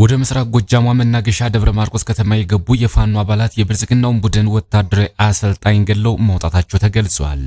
ወደ ምስራቅ ጎጃሟ መናገሻ ደብረ ማርቆስ ከተማ የገቡ የፋኖ አባላት የብልጽግናውን ቡድን ወታደራዊ አሰልጣኝ ገለው መውጣታቸው ተገልጿል።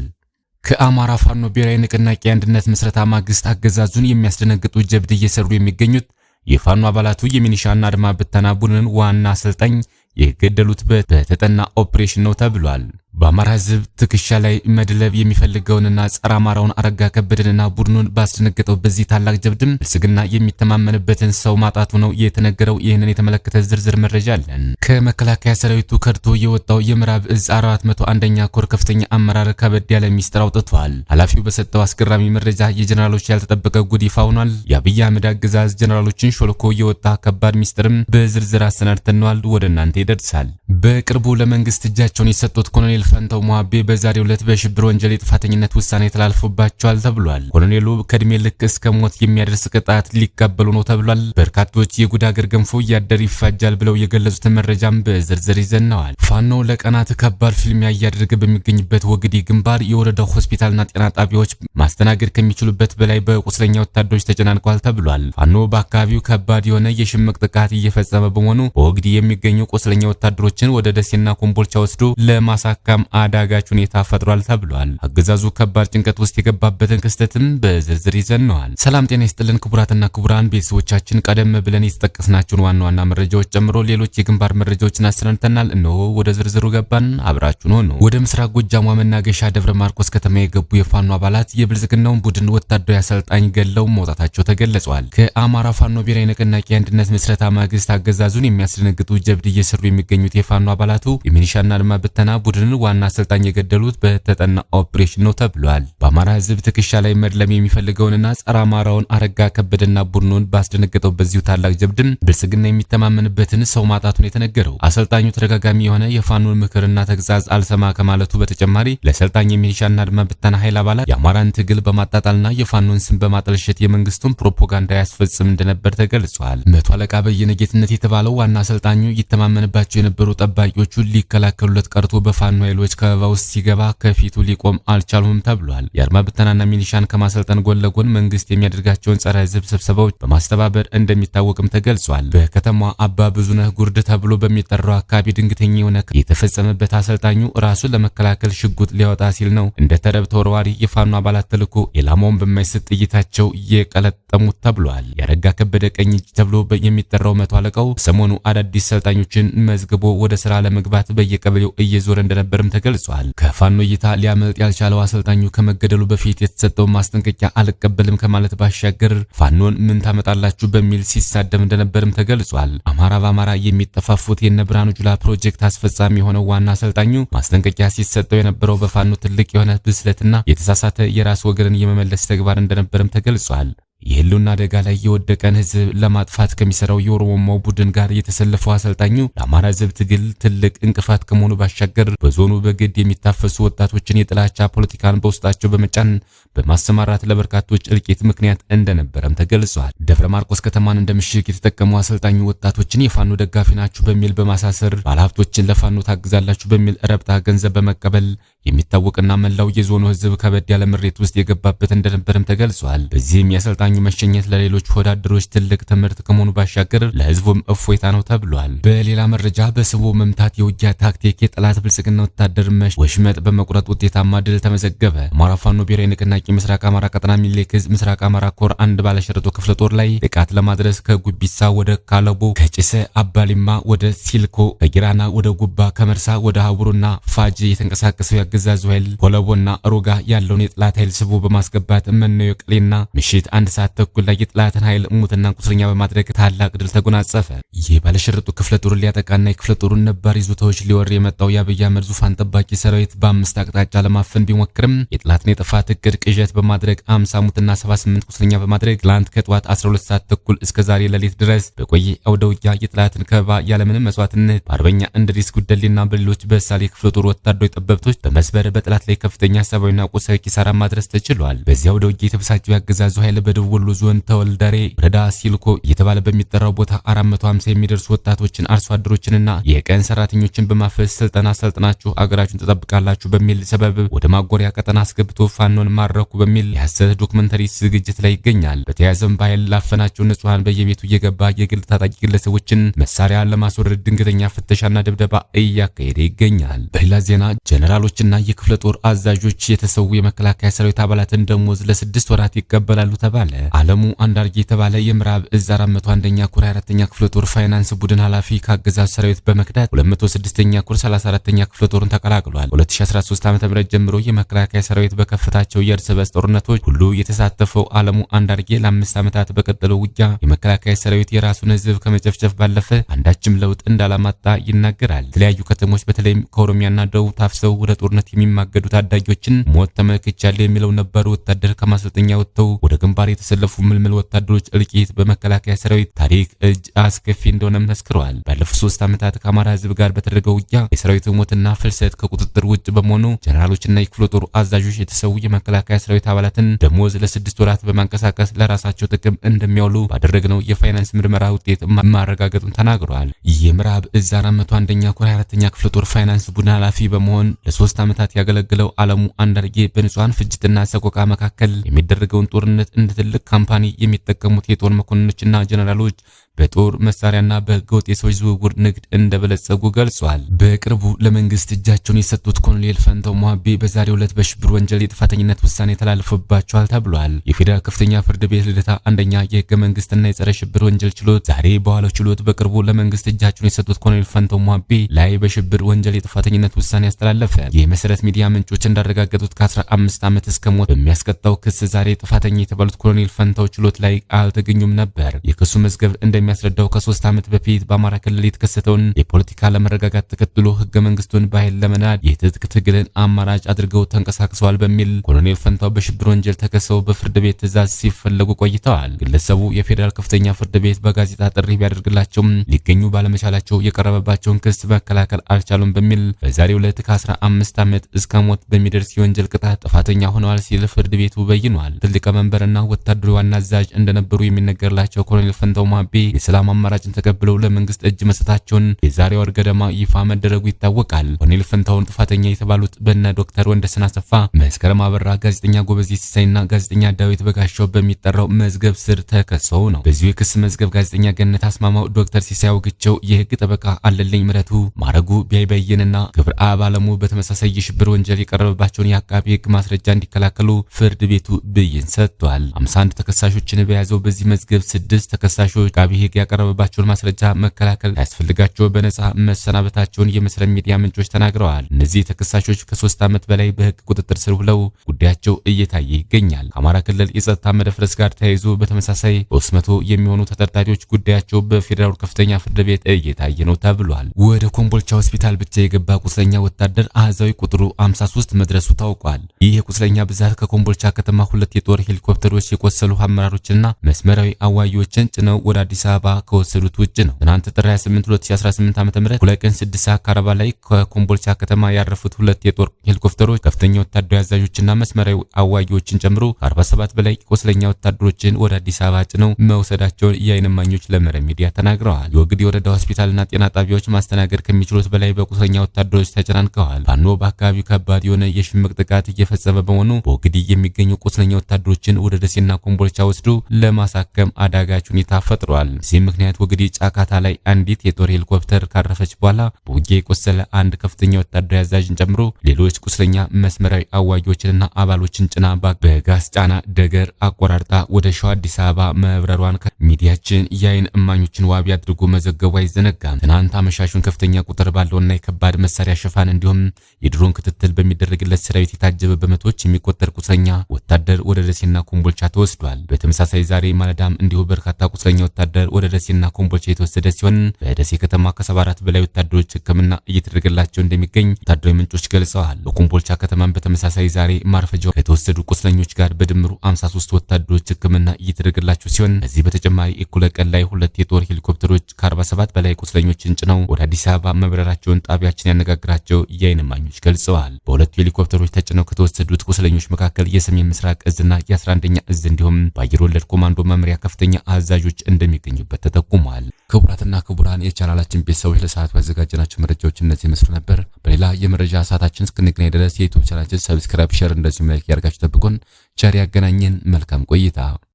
ከአማራ ፋኖ ብሔራዊ ንቅናቄ አንድነት ምስረታ ማግስት አገዛዙን የሚያስደነግጡ ጀብድ እየሰሩ የሚገኙት የፋኖ አባላቱ የሚኒሻና አድማ ብተና ቡድንን ዋና አሰልጣኝ የገደሉት በተጠና ኦፕሬሽን ነው ተብሏል። በአማራ ሕዝብ ትከሻ ላይ መድለብ የሚፈልገውንና ጸረ አማራውን አረጋ ከበደንና ቡድኑን ባስደነገጠው በዚህ ታላቅ ጀብድም ብልጽግና የሚተማመንበትን ሰው ማጣቱ ነው የተነገረው። ይህንን የተመለከተ ዝርዝር መረጃ አለን። ከመከላከያ ሰራዊቱ ከድቶ የወጣው የምዕራብ እዝ 401ኛ ኮር ከፍተኛ አመራር ከበድ ያለ ሚስጥር አውጥቷል። ኃላፊው በሰጠው አስገራሚ መረጃ የጀነራሎች ያልተጠበቀ ጉድ ይፋ ሆኗል። የአብይ አህመድ አገዛዝ ጀነራሎችን ሾልኮ የወጣ ከባድ ሚስጥርም በዝርዝር አሰናድተነዋል፣ ወደ እናንተ ይደርሳል። በቅርቡ ለመንግስት እጃቸውን የሰጡት ኮሎኔል ፈንታው ሞአቤ በዛሬው ዕለት በሽብር ወንጀል የጥፋተኝነት ውሳኔ ተላልፎባቸዋል ተብሏል። ኮሎኔሉ ከእድሜ ልክ እስከ ሞት የሚያደርስ ቅጣት ሊቀበሉ ነው ተብሏል። በርካቶች የጉድ አገር ገንፎ እያደር ይፋጃል ብለው የገለጹትን መረጃም በዝርዝር ይዘነዋል። ፋኖ ለቀናት ከባድ ፍልሚያ እያደረገ በሚገኝበት ወግዲ ግንባር የወረዳው ሆስፒታልና ጤና ጣቢያዎች ማስተናገድ ከሚችሉበት በላይ በቁስለኛ ወታደሮች ተጨናንቀዋል ተብሏል። ፋኖ በአካባቢው ከባድ የሆነ የሽምቅ ጥቃት እየፈጸመ በመሆኑ በወግዲ የሚገኙ ቁስለኛ ወታደሮችን ወደ ደሴና ኮምቦልቻ ወስዶ ለማሳከም አዳጋች ሁኔታ ፈጥሯል ተብሏል። አገዛዙ ከባድ ጭንቀት ውስጥ የገባበትን ክስተትም በዝርዝር ይዘነዋል። ሰላም ጤና ይስጥልን ክቡራትና ክቡራን ቤተሰቦቻችን፣ ቀደም ብለን የተጠቀስናቸውን ዋና ዋና መረጃዎች ጨምሮ ሌሎች የግንባር መረጃዎችን አሰናድተናል። እነሆ ወደ ዝርዝሩ ገባን። አብራችሁን ሆኑ። ወደ ምስራቅ ጎጃሟ መናገሻ ደብረ ማርቆስ ከተማ የገቡ የፋኖ አባላት የብልጽግናውን ቡድን ወታደራዊ አሰልጣኝ ገለው መውጣታቸው ተገለጿል። ከአማራ ፋኖ ብሔራዊ ንቅናቄ አንድነት ምስረታ ማግስት አገዛዙን የሚያስደነግጡ ጀብድ እየሰሩ የሚገኙት የፋኖ አባላቱ የሚኒሻና አድማ ብተና ቡድንን ዋና አሰልጣኝ የገደሉት በተጠና ኦፕሬሽን ነው ተብሏል። በአማራ ሕዝብ ትከሻ ላይ መድለም የሚፈልገውንና ጸረ አማራውን አረጋ ከበደና ቡድኑን ባስደነገጠው በዚሁ ታላቅ ጀብድም ብልጽግና የሚተማመንበትን ሰው ማጣቱን የተነገረው አሰልጣኙ ተደጋጋሚ የሆነ የፋኖን ምክርና ተግዛዝ አልሰማ ከማለቱ በተጨማሪ ለሰልጣኝ የሚኒሻና አድማ ብተና ኃይል አባላት የአማራን ትግል በማጣጣልና የፋኖን ስም በማጠልሸት የመንግስቱን ፕሮፓጋንዳ ያስፈጽም እንደነበር ተገልጿል። መቶ አለቃ በየነ ጌትነት የተባለው ዋና አሰልጣኙ ይተማመንባቸው የነበሩ ጠባቂዎቹ ሊከላከሉለት ቀርቶ በፋኖ ኃይሎች ከበባ ውስጥ ሲገባ ከፊቱ ሊቆም አልቻሉም ተብሏል። የአድማ ብተናና ሚኒሻን ከማሰልጠን ጎን ለጎን መንግስት የሚያደርጋቸውን ጸረ ህዝብ ስብሰባዎች በማስተባበር እንደሚታወቅም ተገልጿል። በከተማዋ አባ ብዙነህ ጉርድ ተብሎ በሚጠራው አካባቢ ድንገተኛ የሆነ የተፈጸመበት አሰልጣኙ ራሱን ለመከላከል ሽጉጥ ሊያወጣ ሲል ነው እንደ ተረብ ተወርዋሪ የፋኖ አባላት ተልኮ ኢላማውን በማይስት ጥይታቸው የቀለጠሙት ተብሏል። ያረጋ ከበደ ቀኝ እጅ ተብሎ የሚጠራው መቶ አለቃው ሰሞኑ አዳዲስ ሰልጣኞችን መዝግቦ ወደ ስራ ለመግባት በየቀበሌው እየዞረ እንደነበርም ተገልጿል። ከፋኖ እይታ ሊያመልጥ ያልቻለው አሰልጣኙ ከመገደሉ በፊት የተሰጠው ማስጠንቀቂያ አልቀበልም ከማለት ባሻገር ፋኖን ምን ታመጣላችሁ በሚል ሲሳደም እንደነበርም ተገልጿል። አማራ በአማራ የሚጠፋፉት የነብርሃኑ ጁላ ፕሮጀክት አስፈጻሚ የሆነው ዋና አሰልጣኙ ማስጠንቀቂያ ሲሰጠው የነበረው በፋኖ ትልቅ የሆነ ብስለትና የተሳሳተ የራስ ወገንን የመመለስ ተግባር እንደነበርም ተገልጿል። የህልውና አደጋ ላይ የወደቀን ህዝብ ለማጥፋት ከሚሰራው የኦሮሞ ቡድን ጋር የተሰለፈው አሰልጣኙ ለአማራ ህዝብ ትግል ትልቅ እንቅፋት ከመሆኑ ባሻገር በዞኑ በግድ የሚታፈሱ ወጣቶችን የጥላቻ ፖለቲካን በውስጣቸው በመጫን በማሰማራት ለበርካቶች እልቂት ምክንያት እንደነበረም ተገልጿል። ደብረ ማርቆስ ከተማን እንደ ምሽግ የተጠቀሙ አሰልጣኙ ወጣቶችን የፋኖ ደጋፊ ናችሁ በሚል በማሳሰር ባለሀብቶችን ለፋኖ ታግዛላችሁ በሚል ረብጣ ገንዘብ በመቀበል የሚታወቅና መላው የዞኑ ህዝብ ከበድ ያለ ምሬት ውስጥ የገባበት እንደነበርም ተገልጿል። በዚህም የአሰልጣኙ መሸኘት ለሌሎች ወዳደሮች ትልቅ ትምህርት ከመሆኑ ባሻገር ለህዝቡም እፎይታ ነው ተብሏል። በሌላ መረጃ በስቦ መምታት የውጊያ ታክቲክ የጠላት ብልጽግና ወታደር ወሽመጥ በመቁረጥ ውጤታማ ድል ተመዘገበ። አማራ ፋኖ ብሔራዊ ንቅናቄ ምስራቅ አማራ ቀጠና ሚኒሊክ ዕዝ ምስራቅ አማራ ኮር አንድ ባለሸርጦ ክፍለ ጦር ላይ ጥቃት ለማድረስ ከጉቢሳ ወደ ካለቦ፣ ከጭሰ አባሊማ ወደ ሲልኮ፣ ከጊራና ወደ ጉባ፣ ከመርሳ ወደ ሀቡሩና ፋጅ የተንቀሳቀሰው ያገዛዙ ኃይል ኮለቦና ሮጋ ያለውን የጠላት ኃይል ስቦ በማስገባት መነዮ ቅሌና ምሽት አንድ ሰዓት ተኩል ላይ የጠላትን ኃይል ሙትና ቁስለኛ በማድረግ ታላቅ ድል ተጎናጸፈ። ይህ ባለሸርጡ ክፍለ ጦር ሊያጠቃና የክፍለ ጦሩን ነባር ይዞታዎች ሊወር የመጣው የአብይ አህመድ ዙፋን ጠባቂ ሰራዊት በአምስት አቅጣጫ ለማፈን ቢሞክርም የጠላትን የጥፋት እቅድ ቅዠት በማድረግ 50 ሙትና 78 ቁስለኛ በማድረግ ትላንት ከጠዋት 12 ሰዓት ተኩል እስከ ዛሬ ሌሊት ድረስ በቆየ አውደ ውጊያ የጠላትን ከበባ ያለምንም መስዋዕትነት በአርበኛ እንድሪስ ጉደሌና በሌሎች በሳሌ ክፍለ ጦር ወታደራዊ ጠበብቶች በመስበር በጠላት ላይ ከፍተኛ ሰብአዊና ቁሳዊ ኪሳራ ማድረስ ተችሏል። በዚያ አውደ ውጊያ የተበሳጨው ያገዛዙ ኃይል በደቡብ በደቡብ ወሎ ዞን ተወልዳሬ ወረዳ ሲልኮ እየተባለ በሚጠራው ቦታ 450 የሚደርሱ ወጣቶችን አርሶ አደሮችንና የቀን ሰራተኞችን በማፈስ ስልጠና ሰልጥናችሁ አገራችሁን ተጠብቃላችሁ በሚል ሰበብ ወደ ማጎሪያ ቀጠና አስገብቶ ፋኖን ማረኩ በሚል የሐሰት ዶክመንተሪ ዝግጅት ላይ ይገኛል። በተያያዘም በኃይል ላፈናቸው ንጹሃን በየቤቱ እየገባ የግል ታጣቂ ግለሰቦችን መሳሪያ ለማስወረድ ድንገተኛ ፍተሻና ድብደባ እያካሄደ ይገኛል። በሌላ ዜና ጀነራሎችና የክፍለ ጦር አዛዦች የተሰዉ የመከላከያ ሰራዊት አባላትን ደሞዝ ለ6 ወራት ይቀበላሉ ተባለ። አለሙ አንዳርጌ የተባለ የምዕራብ እዝ 401ኛ ኮር 4ኛ ክፍለ ጦር ፋይናንስ ቡድን ኃላፊ ከአገዛዙ ሰራዊት በመክዳት 206ኛ ኮር 34ኛ ክፍለ ጦርን ተቀላቅሏል። 2013 ዓ.ም ጀምሮ የመከላከያ ሰራዊት በከፈታቸው የእርስ በርስ ጦርነቶች ሁሉ የተሳተፈው አለሙ አንዳርጌ ለ5 ዓመታት በቀጠለው ውጊያ የመከላከያ ሰራዊት የራሱን ህዝብ ከመጨፍጨፍ ባለፈ አንዳችም ለውጥ እንዳላመጣ ይናገራል። የተለያዩ ከተሞች በተለይም ከኦሮሚያና ደቡብ ታፍሰው ወደ ጦርነት የሚማገዱ ታዳጊዎችን ሞት ተመልክቻለሁ የሚለው ነበር ወታደር ከማሰልጠኛ ወጥተው ወደ ግንባር የተሰለፉ ምልምል ወታደሮች እልቂት በመከላከያ ሰራዊት ታሪክ እጅ አስከፊ እንደሆነ መስክረዋል። ባለፉት 3 ዓመታት ከአማራ ህዝብ ጋር በተደረገው ውጊያ የሰራዊቱ ሞትና ፍልሰት ከቁጥጥር ውጭ በመሆኑ ጀነራሎችና የክፍለ ጦር አዛዦች የተሰዉ የመከላከያ ሰራዊት አባላትን ደሞዝ ለ6 ወራት በማንቀሳቀስ ለራሳቸው ጥቅም እንደሚያውሉ ባደረግነው የፋይናንስ ምርመራ ውጤት ማረጋገጡን ተናግረዋል። የምዕራብ እዝ 401ኛ ኮር 4ኛ ክፍለ ጦር ፋይናንስ ቡድን ኃላፊ በመሆን ለ3 ዓመታት ያገለገለው አለሙ አንዳርጌ በንጹሃን ፍጅትና ሰቆቃ መካከል የሚደረገውን ጦርነት እንደ ትልቅ ካምፓኒ የሚጠቀሙት የጦር መኮንኖችና ጀነራሎች በጦር መሳሪያና በህገወጥ የሰዎች ዝውውር ንግድ እንደበለጸጉ ገልጿል። በቅርቡ ለመንግስት እጃቸውን የሰጡት ኮሎኔል ፈንታው ሞሀቤ በዛሬው ዕለት በሽብር ወንጀል የጥፋተኝነት ውሳኔ ተላልፎባቸዋል ተብሏል። የፌዴራል ከፍተኛ ፍርድ ቤት ልደታ አንደኛ የህገ መንግስትና የጸረ ሽብር ወንጀል ችሎት ዛሬ በዋለው ችሎት በቅርቡ ለመንግስት እጃቸውን የሰጡት ኮሎኔል ፈንታው ሞሀቤ ላይ በሽብር ወንጀል የጥፋተኝነት ውሳኔ ያስተላለፈ። የመሰረት ሚዲያ ምንጮች እንዳረጋገጡት ከ15 ዓመት እስከ ሞት በሚያስቀጣው ክስ ዛሬ ጥፋተኛ የተባሉት ኮሎኔል ፈንታው ችሎት ላይ አልተገኙም ነበር። የክሱ መዝገብ እንደሚያስረዳው ከ3 ዓመት በፊት በአማራ ክልል የተከሰተውን የፖለቲካ ለመረጋጋት ተከትሎ ህገ መንግስቱን በኃይል ለመናድ የትጥቅ ትግልን አማራጭ አድርገው ተንቀሳቅሰዋል በሚል ኮሎኔል ፈንታው በሽብር ወንጀል ተከሰው በፍርድ ቤት ትዕዛዝ ሲፈለጉ ቆይተዋል። ግለሰቡ የፌዴራል ከፍተኛ ፍርድ ቤት በጋዜጣ ጥሪ ቢያደርግላቸውም ሊገኙ ባለመቻላቸው የቀረበባቸውን ክስ መከላከል አልቻሉም በሚል በዛሬው ዕለት ከ15 ዓመት እስከ ሞት በሚደርስ የወንጀል ቅጣት ጥፋተኛ ሆነዋል ሲል ፍርድ ቤቱ በይኗል። ትልቅ መንበርና ወታደራዊ ዋና አዛዥ እንደነበሩ የሚነገርላቸው ኮሎኔል ፈንታው ሞሀቤ የሰላም አማራጭን ተቀብለው ለመንግስት እጅ መስጠታቸውን የዛሬው ወር ገደማ ይፋ መደረጉ ይታወቃል። ኮሎኔል ፈንታውን ጥፋተኛ የተባሉት በእነ ዶክተር ወንደሰን አሰፋ፣ መስከረም አበራ፣ ጋዜጠኛ ጎበዜ ሲሳይና ጋዜጠኛ ዳዊት በጋሻው በሚጠራው መዝገብ ስር ተከሰው ነው። በዚሁ የክስ መዝገብ ጋዜጠኛ ገነት አስማማው፣ ዶክተር ሲሳይ አውግቸው፣ የህግ ጠበቃ አለልኝ ምረቱ፣ ማረጉ ቢያይበየንና ግብረ አብ አለሙ በተመሳሳይ የሽብር ወንጀል የቀረበባቸውን የአቃቢ ህግ ማስረጃ እንዲከላከሉ ፍርድ ቤቱ ብይን ሰጥቷል። 51 ተከሳሾችን በያዘው በዚህ መዝገብ 6 ተከሳሾች አቃቢ ህግ ያቀረበባቸውን ማስረጃ መከላከል ያስፈልጋቸው በነጻ መሰናበታቸውን የመሰረት ሚዲያ ምንጮች ተናግረዋል። እነዚህ ተከሳሾች ከ3 ዓመት በላይ በህግ ቁጥጥር ስር ውለው ጉዳያቸው እየታየ ይገኛል። ከአማራ ክልል የጸጥታ መደፍረስ ጋር ተያይዞ በተመሳሳይ 300 የሚሆኑ ተጠርጣሪዎች ጉዳያቸው በፌዴራል ከፍተኛ ፍርድ ቤት እየታየ ነው ተብሏል። ወደ ኮምቦልቻ ሆስፒታል ብቻ የገባ ቁስለኛ ወታደር አሃዛዊ ቁጥሩ 53 መድረሱ ታውቋል። ይህ የቁስለኛ ብዛት ከኮምቦልቻ ከተማ 2 የጦር ሄሊኮፕተሮች የቆሰሉ አመራሮችና መስመራዊ አዋጊዎችን ጭነው ወደ አዲስ አበባ ከወሰዱት ውጭ ነው። ትናንት ጥር 28 2018 ዓ.ም ሁለቀን 6 ሰዓት ከአርባ ላይ ከኮምቦልቻ ከተማ ያረፉት 2 የጦር ሄሊኮፕተሮች ከፍተኛ ወታደራዊ አዛዦችና መስመራዊ አዋጊዎችን ጨምሮ 47 በላይ ቆስለኛ ወታደሮችን ወደ አዲስ አበባ ጭነው መውሰዳቸውን የዓይን እማኞች ለመረብ ሚዲያ ተናግረዋል። የወግዲ ወረዳ ሆስፒታልና ጤና ጣቢያዎች ማስተናገድ ከሚችሉት በላይ በቁስለኛ ወታደሮች ተጨናንቀዋል። ፋኖ በአካባቢው ከባድ የሆነ የሽምቅ ጥቃት እየፈጸመ በመሆኑ በወግዲ የሚገኙ ቁስለኛ ወታደሮችን ወደ ደሴና ኮምቦልቻ ወስዶ ለማሳከም አዳጋች ሁኔታ ፈጥሯል። በዚህም ምክንያት ወግዲ ጫካታ ላይ አንዲት የጦር ሄሊኮፕተር ካረፈች በኋላ በውጊያ የቆሰለ አንድ ከፍተኛ ወታደራዊ አዛዥን ጨምሮ ሌሎች ቁስለኛ መስመራዊ አዋጊዎችንና አባሎችን ጭና በጋስ ጫና ደገር አቆራርጣ ወደ ሸዋ አዲስ አበባ መብረሯን ሚዲያችን የዓይን እማኞችን ዋቢ አድርጎ መዘገቡ አይዘነጋም። ትናንት አመሻሹን ከፍተኛ ቁጥር ባለውና የከባድ መሳሪያ ሽፋን እንዲሁም የድሮን ክትትል በሚደረግለት ሰራዊት የታጀበ በመቶዎች የሚቆጠር ቁስለኛ ወታደር ወደ ደሴና ኮምቦልቻ ተወስዷል። በተመሳሳይ ዛሬ ማለዳም እንዲሁ በርካታ ቁስለኛ ወታደር ወደ ደሴና ኮምቦልቻ የተወሰደ ሲሆን በደሴ ከተማ ከ74 በላይ ወታደሮች ሕክምና እየተደረገላቸው እንደሚገኝ ወታደራዊ ምንጮች ገልጸዋል። በኮምቦልቻ ከተማም በተመሳሳይ ዛሬ ማርፈጃው ከተወሰዱ ቁስለኞች ጋር በድምሩ 53 ወታደሮች ሕክምና እየተደረገላቸው ሲሆን ከዚህ በተጨማሪ እኩለ ቀን ላይ 2 የጦር ሄሊኮፕተሮች ከ47 በላይ ቁስለኞችን ጭነው ወደ አዲስ አበባ መብረራቸውን ጣቢያችን ያነጋግራቸው የዓይን እማኞች ገልጸዋል። በሁለቱ ሄሊኮፕተሮች ተጭነው ከተወሰዱት ቁስለኞች መካከል የሰሜን ምስራቅ እዝና የ11ኛ እዝ እንዲሁም በአየር ወለድ ኮማንዶ መምሪያ ከፍተኛ አዛዦች እንደሚገኙበት ተጠቁሟል። ክቡራትና ክቡራን የቻናላችን ቤተሰቦች ለሰዓቱ ያዘጋጀናቸው መረጃዎች እነዚህ መስሉ ነበር። በሌላ የመረጃ ሰዓታችን እስክንገናኝ ድረስ የዩቲዩብ ቻናላችን ሰብስክራይብ፣ ሼር እንደዚሁም ላይክ ያደርጋችሁ ጠብቁን። ቸር ያገናኘን። መልካም ቆይታ